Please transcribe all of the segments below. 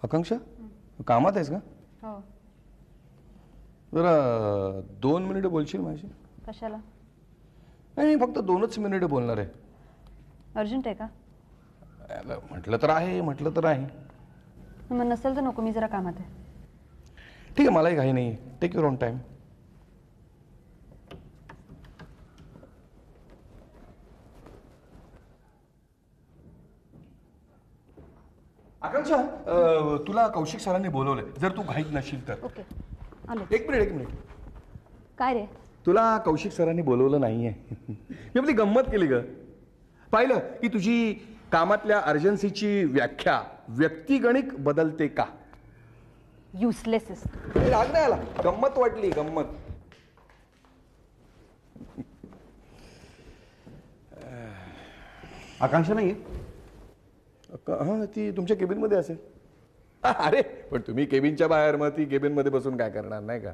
आकांक्षा कामात आहेस का? हो. जरा 2 मिनिटं बोलशील माझी? कशाला? नाही, फक्त 2च मिनिटं बोलणार आहे. अर्जंट आहे का? म्हटलं तर आहे, म्हटलं तर आहे. मग नसेल तर नको, मी जरा कामात आहे. ठीक आहे, मलाही काही नाही. Take your own time. Akanksha, तुला कौशिक सरांनी बोलवलंय, जर तू घाईत नशील तर. ओके, आलो. एक मिनिट. काय रे? तुला कौशिक सरांनी बोलवलं नाहीये. मी आपली गंमत केली ग. पाहिलं की तुझी कामातल्या अर्जन्सीची व्याख्या व्यक्तिगणिक बदलते का? युजलेस. राग नाही आला, गंमत वाटली, गंमत. आकांक्षा नाही? हा, ती तुमच्या केबिन मध्ये असेल. अरे पण तुम्ही केबिनच्या बाहेर, मग ती केबिन मध्ये बसून काय करणार, नाही का?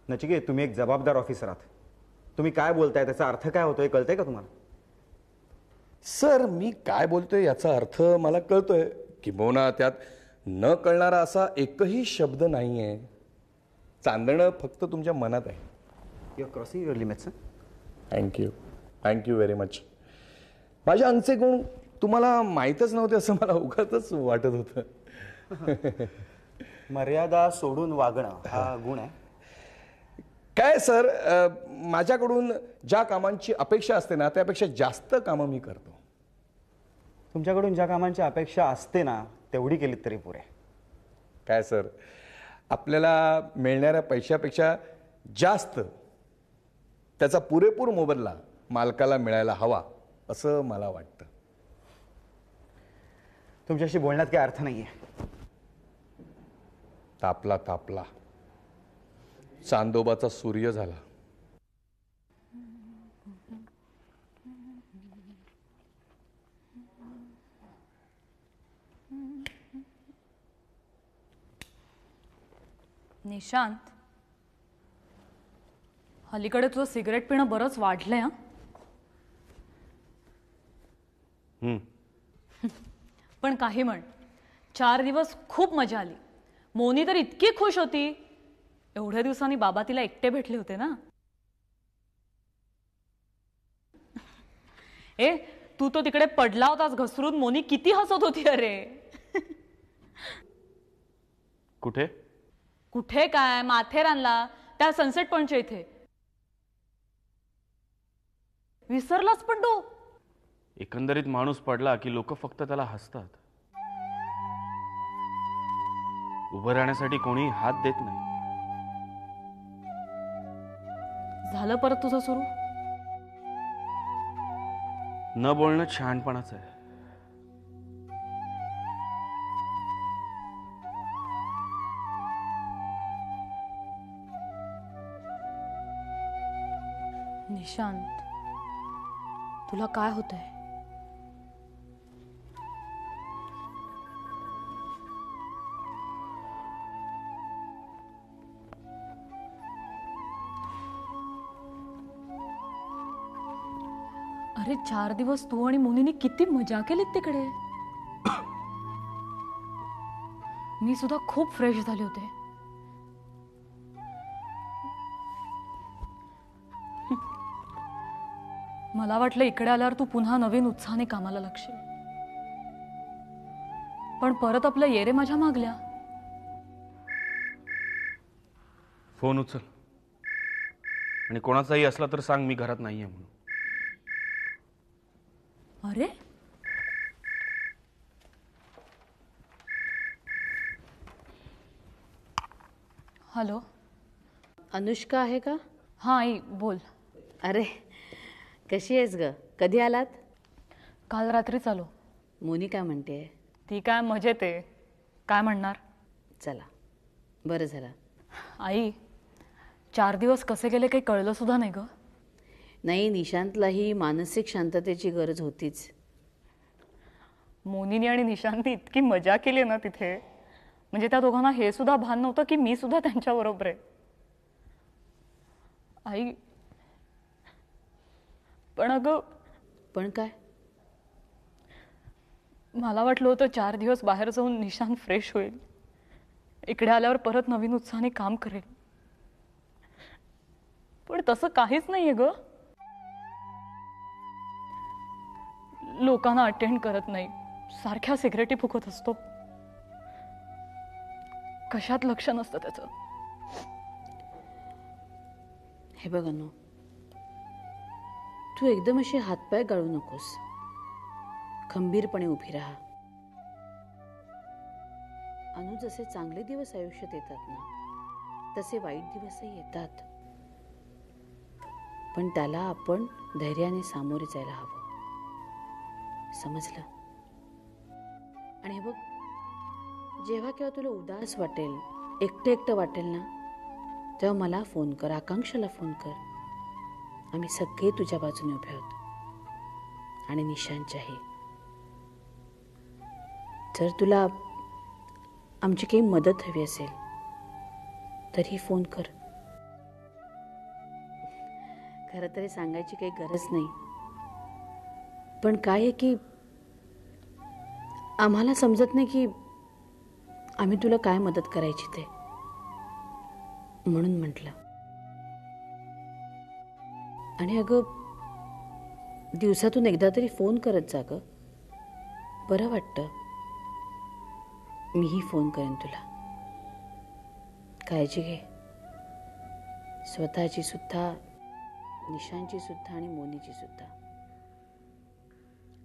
नचिकेत, तुम्ही एक जबाबदार ऑफिसर आहात. तुम्ही काय बोलताय, त्याचा अर्थ काय होतोय कळतंय का तुम्हाला? सर, मी काय बोलतोय याचा अर्थ मला कळतोय, किंबहुना त्यात न कळणारा असा एकही शब्द नाहीये. चांदणं फक्त तुमच्या मनात आहे. You are crossing your limits. Thank you very much. माझ्या अंगचे गुण तुम्हाला माहीतच नव्हते असं मला उगाचच वाटत होतं. मर्यादा सोडून वागणं हा गुण आहे. काय सर, माझ्याकडून ज्या कामांची अपेक्षा असते ना, त्यापेक्षा जास्त कामं मी करतो. तुमच्याकडून ज्या कामांची अपेक्षा असते ना, तेवढी केलीत तरी पुरे. काय सर, आपल्याला मिळणाऱ्या पैशापेक्षा जास्त त्याचा पुरेपूर मोबदला मालकाला मिळायला हवा असं मला वाटतं. तुमच्याशी बोलण्यात काही अर्थ नाहीये. तापला चांदोबाचा सूर्य झाला. निशांत, अलीकडे तुझं सिगरेट पिणं बरंच वाढलंय. हा, पण काही म्हण, 4 दिवस खूप मजा आली. मोनी तर इतकी खुश होती. एवढ्या दिवसांनी बाबा तिला एकटे भेटले होते ना. तू तो तिकडे पडला होतास घसरून. मोनी किती हसत होती. अरे कुठे काय, माथेरानला, त्या सनसेट पॉइंटच्या इथे. विसरलास पण तो? एकंदरीत माणूस पडला की लोक फक्त त्याला हसतात. उभं राहण्यासाठी कोणी हात देत नाही. झालं परत तुझं सुरू? न बोलणं शहाणपणाचं आहे. निशांत, तुला काय होतंय? अरे 4 दिवस तू आणि मुनीने किती मजा केलीत तिकडे. मी सुद्धा खूप फ्रेश झाले होते. मला वाटलं इकडे आल्यावर तू पुन्हा नवीन उत्साहाने कामाला लागशील, पण परत आपलं येरे माझ्या मागल्या. फोन उचल आणि कोणाचाही असला तर सांग मी घरात नाहीये म्हणून. अरे हॅलो, अनुष्का आहे का? हां आई बोल. अरे कशी आहेस ग? कधी आलात? काल रात्री चालू. मोनी काय म्हणते? ती काय मजेत आहे. काय म्हणणार. चला बरं झालं. आई 4 दिवस कसे गेले काही कळलं सुद्धा नाही ग. नाही, निशांतलाही मानसिक शांततेची गरज होतीच. मोनीने आणि निशांती इतकी मजा केली ना तिथे, म्हणजे त्या दोघांना हे सुद्धा भान नव्हतं की मी सुद्धा त्यांच्याबरोबर आहे. आई पण अगं. पण काय? मला वाटलं होतं 4 दिवस बाहेर जाऊन निशांत फ्रेश होईल, इकडे आल्यावर परत नवीन उत्साहाने काम करेल. पण तसं काहीच नाहीये ग. लोकांना अटेंड करत नाही, सारख्या सिगरेटी फुकत असतो, कशात लक्ष नसतं त्याचं. हे बघ अनु, तू एकदम अशी हातपाय गाळू नकोस. खंबीरपणे उभी राहा. अनु, जसे चांगले दिवस आयुष्यात येतात ना, तसे वाईट दिवसही येतात. पण त्याला आपण धैर्याने सामोरे जायला हवं. समजलं? आणि हे बघ, जेव्हा केव्हा तुला उदास वाटेल, एकटं एकटं वाटेल ना, तेव्हा मला फोन कर, आकांक्षाला फोन कर. आम्ही सगळे तुझ्या बाजूने उभे आहोत आणि निशांतच्याही. जर तुला आमची काही मदत हवी असेल तरी फोन कर. खरं तरी सांगायची काही गरज नाही, पण काय आहे की आम्हाला समजत नाही की आम्ही तुला काय मदत करायची ते, म्हणून म्हटलं. आणि अगं, दिवसातून एकदा तरी फोन करत जा ग, बरं वाटतं. मीही फोन करेन तुला. काळजी घे, स्वतःची सुद्धा, निशांची सुद्धा आणि मोनीची सुद्धा.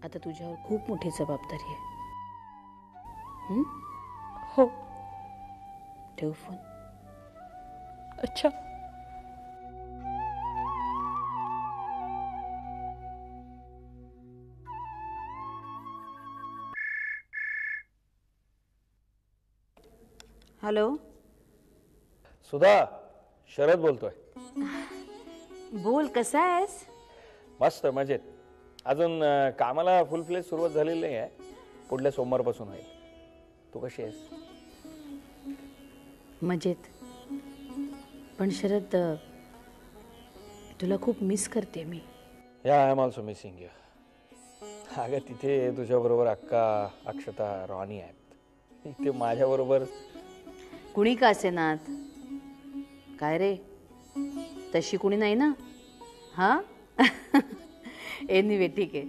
आता तुझ्यावर खूप मोठी जबाबदारी आहे. हो. ठेव फोन. अच्छा. हॅलो. सुधा, शरद बोलतोय. बोल, कसा आहेस? मस्त, मजेत. अजून कामाला फुल फ्लेज सुरुवात झालेली नाही आहे, पुढल्या सोमवारपासून होईल. तू कशी आहेस? मजेत. पण शरद, तुला खूप मिस करते मी. या I am also missing you. अगं, तिथे तुझ्याबरोबर अक्का, अक्षता, रॉनी आहेत. इथे माझ्याबरोबर कुणी का असेनात. काय रे, तशी कुणी नाही ना? हा. एनिवे, ठीक आहे.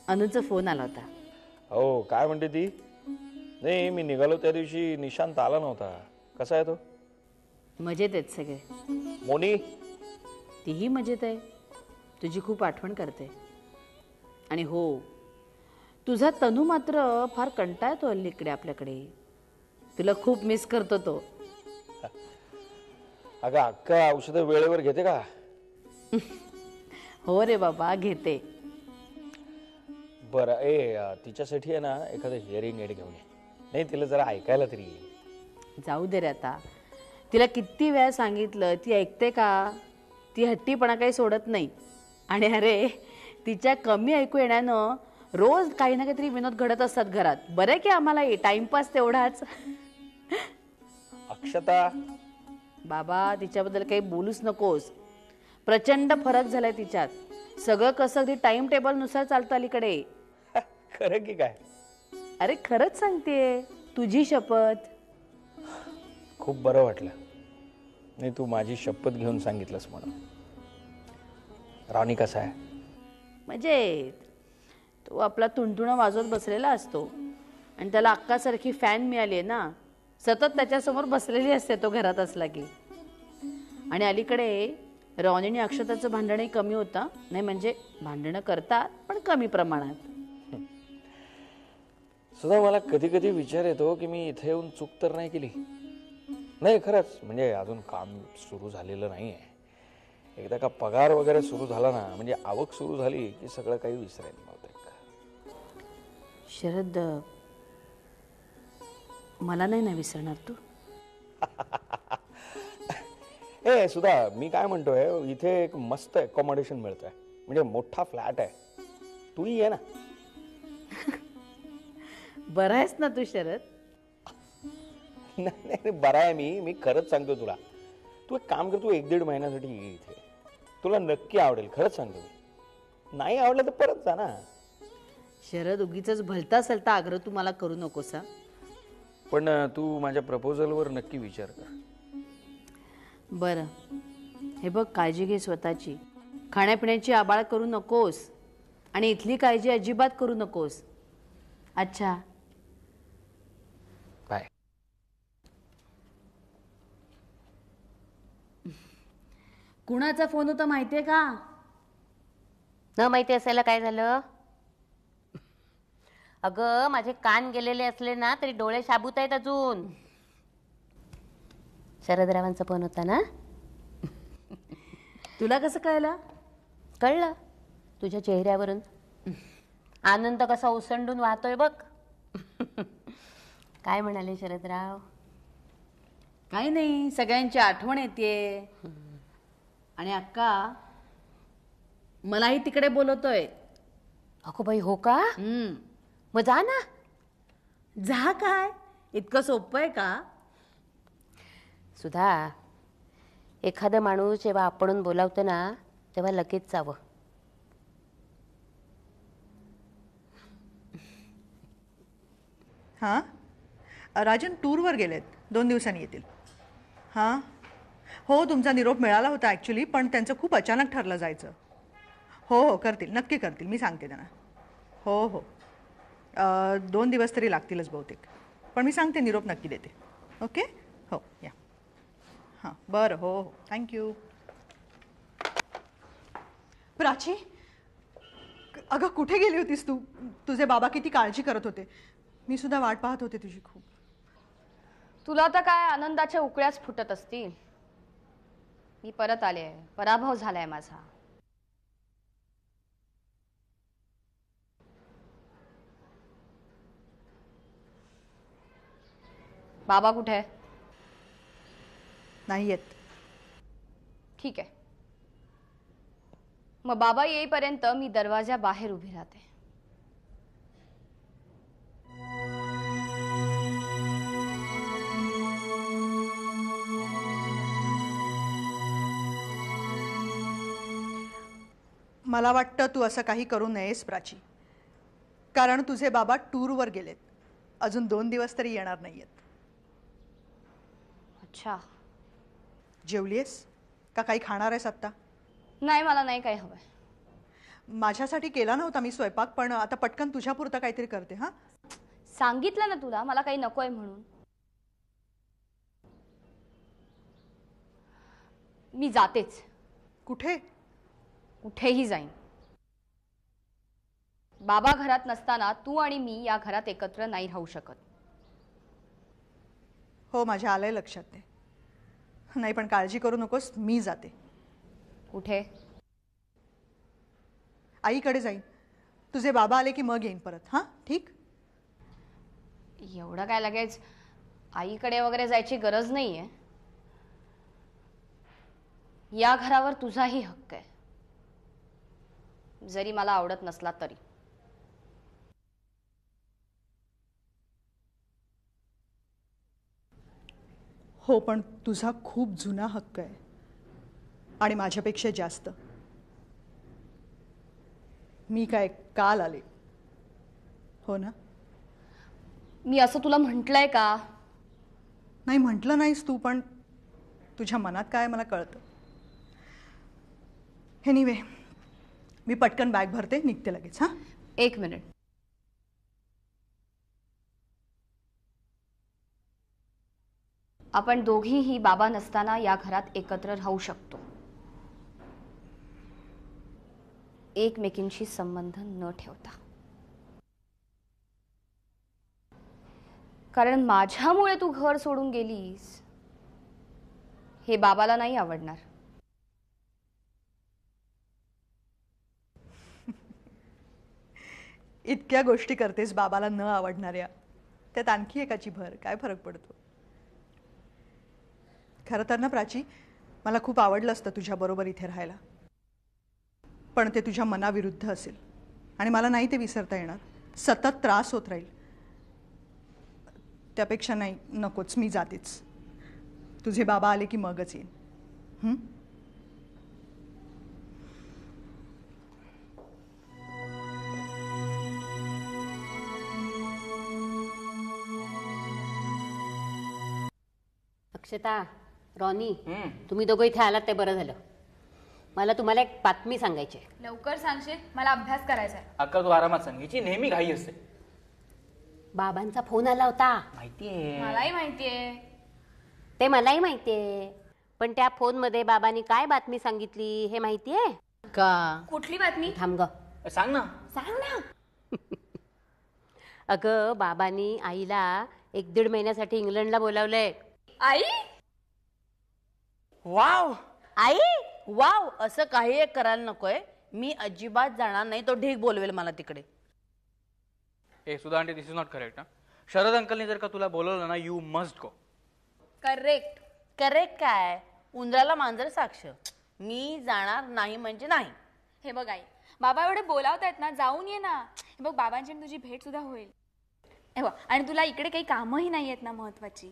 अनुचा फोन आला होता. हो, काय म्हणते ती? नाही, मी निघालो त्या दिवशी निशांत आला नव्हता. कसा आहे तो? मजेत आहेत सगळे. मोनी? तीही मजेत आहे. तुझी खूप आठवण करते. आणि हो, तुझा तनू मात्र फार कंटाळतो हल्ली इकडे आपल्याकडे. तुला खूप मिस करतो तो. अगं, अक्का औषधं वेळेवर घेते का? हो रे बाबा, घेते. बरं, तिच्यासाठी आहे ना एखादं हिअरिंग एड घेऊन ये. नाही, तिला जरा ऐकायला तरी येईल. जाऊ दे रे आता. तिला किती वेळा सांगितलं, ती ऐकते का? ती हट्टीपणा काही सोडत नाही. आणि अरे, तिच्या कमी ऐकू येण्यानं रोज काही ना काहीतरी विनोद घडत असतात घरात. बरं की आम्हाला टाइमपास तेवढाच. अक्षता, बाबा, तिच्याबद्दल काही बोलूच नकोस. प्रचंड फरक झालाय तिच्यात. सगळं कसं अगदी टाइम टेबल नुसार चालतं अलीकडे. खरं की काय? अरे खरंच सांगते, तुझी शपथ. खूप बरं वाटलं. नाही, तू माझी शपथ घेऊन सांगितलंस म्हणून. रॉनी कसा आहे? म्हणजे तो आपला तुणतुणं वाजवत बसलेला असतो. आणि त्याला अक्कासारखी फॅन मिळाली आहे ना, सतत त्याच्यासमोर बसलेली असते तो घरात असला की. आणि अलीकडे रॉनी आणि अक्षताचं भांडणही कमी होतं. नाही म्हणजे भांडणं करतात, पण कमी प्रमाणात. सुद्धा मला कधी कधी विचार येतो की मी इथे येऊन चूक तर नाही केली. नाही, खरंच. म्हणजे अजून काम सुरू झालेलं नाही आहे. एकदा का पगार वगैरे सुरू झाला ना, म्हणजे आवक सुरू झाली की सगळं काही विसरेन बहुतेक. शरद, मला नाही ना विसरणार तू? सुधा, मी काय म्हणतोय, इथे एक मस्त अकोमोडेशन मिळतंय. म्हणजे मोठा फ्लॅट आहे. तूही ये ना. बरं आहेस ना तू शरद? नाही, बरा आहे मी खरंच सांगतो तुला. तू एक काम कर, तू 1-1.5 महिन्यासाठी ये इथे. तुला नक्की आवडेल, खरंच सांगतो मी. नाही आवडलं तर परत जा ना. शरद, उगीच भलता सलता आग्रह तू मला करू नकोस हा. पण तू माझ्या प्रपोजलवर नक्की विचार कर. बरं, हे बघ, काळजी घे स्वतःची. खाण्यापिण्याची आबाळ करू नकोस आणि इथली काळजी अजिबात करू नकोस. अच्छा. बाय. कुणाचा फोन होता माहितीये का? न माहिती असायला काय झालं? अगं माझे कान गेलेले असले ना तरी डोळे शाबूत आहेत अजून. शरदरावांचा फोन होता ना? तुला कसं कळलं? कळलं तुझ्या चेहऱ्यावरून. आनंद कसा ओसंडून वाहतोय बघ. काय म्हणाले शरदराव? काही नाही, सगळ्यांची आठवण येते. आणि अक्का मलाही तिकडे बोलवतोय. अगो बाई, हो का? मग जा ना. जा काय, इतकं सोपं आहे का? सुधा, एखादा माणूस जेव्हा आपण बोलावतो ना तेव्हा लगेच जावं. हां, राजन टूरवर गेलेत, 2 दिवसांनी येतील. हां, हो, तुमचा निरोप मिळाला होता ॲक्च्युली, पण त्यांचं खूप अचानक ठरलं जायचं. हो हो, करतील, नक्की करतील, मी सांगते त्यांना. हो हो, 2 दिवस तरी लागतीलच बहुतेक, पण मी सांगते, निरोप नक्की देते. ओके, हो, या. हां, बरं, हो हो, थँक्यू. प्राची, अगं कुठे गेली होतीस तू? तुझे बाबा किती काळजी करत होते. मी सुद्धा वाट पाहत होते तुझी खूप. तुला तर काय आनंदाच्या उकळ्याच फुटत असतील. मी परत आले, पराभव झालाय माझा. बाबा कुठे आहे? नाही येत. ठीक आहे, मग बाबा येईपर्यंत मी दरवाजा बाहेर उभी राहते. मला वाटतं तू असं काही करू नयेस प्राची, कारण तुझे बाबा टूरवर गेलेत. अजून 2 दिवस तरी येणार नाहीयेत. अच्छा. जेवलीयस का काही खाणार आहेस आत्ता? नाही, मला नाही काही हवंय. माझ्यासाठी केला नव्हता मी स्वयंपाक, पण आता पटकन तुझ्यापुरतं काहीतरी करते. हां, सांगितलं ना तुला मला काही नकोय म्हणून. मी जातेच. कुठे? कुठेही जाईन. बाबा घरात नसताना तू आणि मी या घरात एकत्र नाही राहू शकत. हो, माझ्या आलंय लक्षात ते. नाही, पण काळजी करू नकोस, मी जाते. कुठे? आईकडे जाईन. तुझे बाबा आले की मग येईन परत. हां, ठीक? एवढं काय लगेच आईकडे वगैरे जायची गरज नाहीये. या घरावर तुझाही हक्क आहे, जरी मला आवडत नसला तरी. हो, पण तुझा खूप जुना हक्क आहे आणि माझ्यापेक्षा जास्त. मी काय काल आले, हो ना? मी असं तुला म्हटलंय का? नाही, म्हटलं नाहीस तू, पण तुझ्या मनात काय मला कळतं. एनिवे, मी पटकन बॅग भरते, निघते लगेच. हां, 1 मिनिट. आपण दोघीही बाबा नसताना या घरात एकत्र राहू शकतो, एकमेकींशी संबंध न ठेवता. कारण माझ्यामुळे तू घर सोडून गेलीस हे बाबाला नाही आवडणार. इतक्या गोष्टी करतेस बाबाला न आवडणाऱ्या, त्यात आणखी एकाची भर, काय फरक पडतो? खरं तर ना प्राची, मला खूप आवडलं असतं तुझ्याबरोबर इथे राहायला, पण ते तुझ्या मनाविरुद्ध असेल आणि मला नाही ते विसरता येणार. सतत त्रास होत राहील. त्यापेक्षा नाही, नकोच, मी जातेच. तुझे बाबा आले की मगच येईन. अक्षता, रॉनी, तुम्ही दोघं इथे आलात ते बरं झालं. मला तुम्हाला एक बातमी सांगायची आहे. लवकर सांगशील, मला अभ्यास करायचा आहे. अक्का तू आरामात सांगायची, नेहमी घाई असते. बाबांचा फोन आला होता. माहितीये. मलाही माहितीये. ते मलाही माहितीये, पण त्या फोनमध्ये बाबांनी काय बातमी सांगितली हे माहितीये का? कुठली बातमी? थांब ग. सांग ना. सांग ना. अगं, बाबांनी आईला 1-1.5 महिन्यासाठी इंग्लंडला बोलावलंय. आई? वाव. आई वाव. असं काही एक करायला नकोय. मी अजिबात जाणार नाही. तो ढीग बोलवेल मला तिकडे. ए Sudha aunty, this is not correct. Sharad अंकलने जर का तुला बोलवलं ना, you must go. Correct. Correct काय? उंदराला मांजर साक्ष. मी जाणार नाही म्हणजे नाही. हे बघ आई, बाबा एवढे बोलावतायत ना, जाऊन ये ना. हे बघ, बाबांची तुझी भेट सुद्धा होईल. हे बघ, आणि तुला इकडे काही कामही नाही आहेत ना महत्वाची.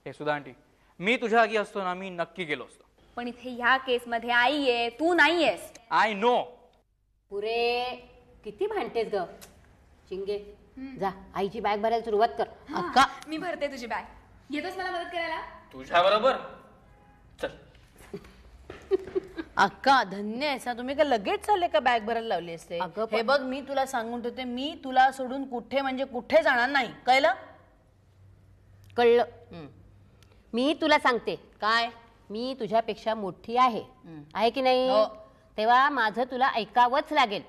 ए सुधा आंटी, मी तुझ्या आगी असतो ना, मी नक्की गेलो असतो. पण इथे ह्या केसमध्ये आई आहे, तू नाहीयेस. I know. पुरे किती भांडतेस ग चिंगे. जा, आईची बॅग भरायला सुरुवात कर. अक्का, मी भरते तुझी बॅग. येतोस मला मदत करायला? तुझ्या बरोबर चल. अक्का धन्य आहेस हा. तुम्ही काय लगेच चालले का बॅग भरायला लावली असते? अगं, हे बघ, मी तुला सांगून ठेवते, मी तुला सोडून कुठे म्हणजे कुठे जाणार नाही. कळलं? कळलं. मी तुला सांगते, काय? मी तुझ्यापेक्षा मोठी आहे की नाही? हो. तेव्हा माझं तुला ऐकावंच लागेल,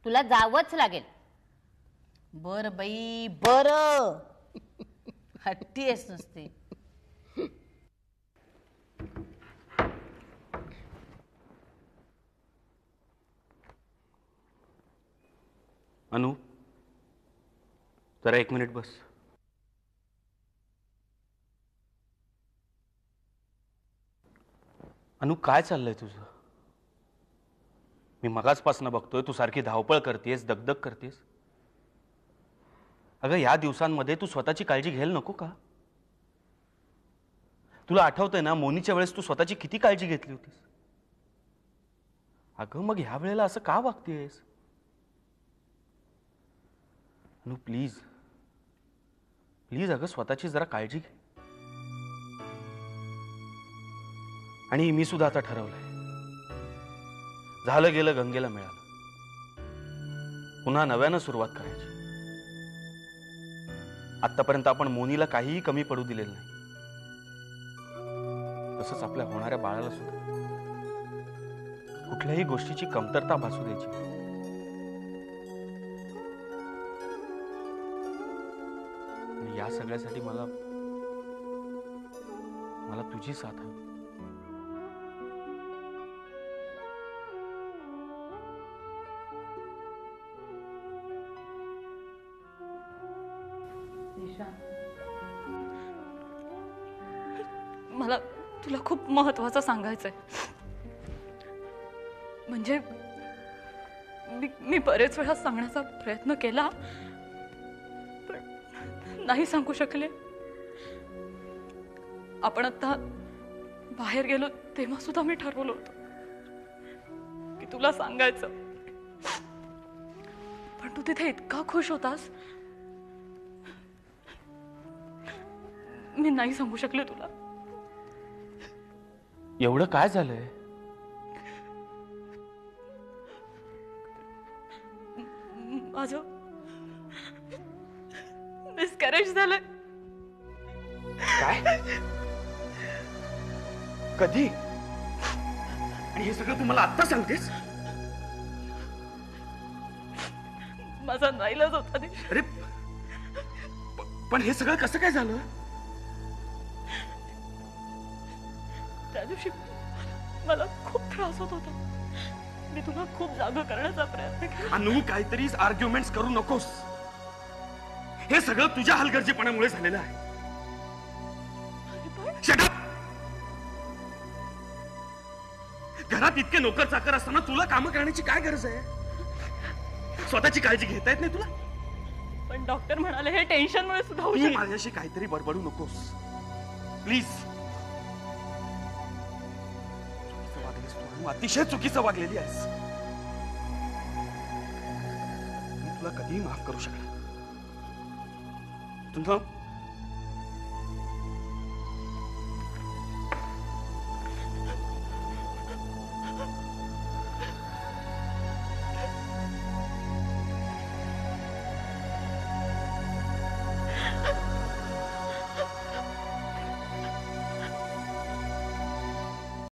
तुला जावंच लागेल. बर बाई बर. हट्टी आहेस नुसती. अनु, जरा 1 मिनिट बस. अनु, काय चाललंय तुझं? मी मगाचपासून बघतोय तू सारखी धावपळ करतेस, दगदग करतेस. अगं, या दिवसांमध्ये तू स्वतःची काळजी घ्यायला नको का? तुला आठवतंय ना, मोनीच्या वेळेस तू स्वतःची किती काळजी घेतली होतीस? अगं, मग ह्या वेळेला असं का वागतेस? अनु, प्लीज प्लीज, अगं स्वतःची जरा काळजी घे. आणि मी सुद्धा आता ठरवलंय, झालं गेलं गंगेला मिळालं, पुन्हा नव्यानं सुरुवात करायची. आतापर्यंत आपण मोनीला काहीही कमी पडू दिलेलं नाही, तसंच आपल्या होणाऱ्या बाळाला सुद्धा कुठल्याही गोष्टीची कमतरता भासू द्यायची. आणि या सगळ्यासाठी मला तुझी साथ हवी. मला तुला खूप महत्वाचं सांगायचंय. म्हणजे मी बरेच वेळा सांगण्याचा प्रयत्न केला, पण नाही सांगू शकले. आपण आता बाहेर गेलो तेव्हा सुद्धा मी ठरवलं होतं की तुला सांगायचं, पण तू तिथे इतका खुश होतास, मी नाही सांगू शकले तुला. एवढं काय झालंय? माझं मिसकॅरेज झालंय. काय? कधी? आणि हे सगळं तू मला आत्ता सांगतेस? माझा नाईलाज होता ते. अरे, पण हे सगळं कसं काय झालं? त्या दिवशी मला खूप त्रास होत होता. मी तुला खूप जागा करण्याचा प्रयत्न केला. अनु, काहीतरी आर्ग्युमेंट्स करू नकोस. हे सगळं तुझ्या हलगर्जीपणामुळे झालेलं आहे. Shut up! घरात इतके नोकर चाकर असताना तुला कामं करण्याची काय गरज आहे? स्वतःची काळजी घेता येत नाही तुला? पण डॉक्टर म्हणाले हे टेन्शनमुळे सुद्धा होऊ शकतं. माझ्याशी काहीतरी बडबडू नकोस प्लीज. अतिशय चुकीचं वागलेली आहेस. मी तुला कधीही माफ करू शकणार. तुला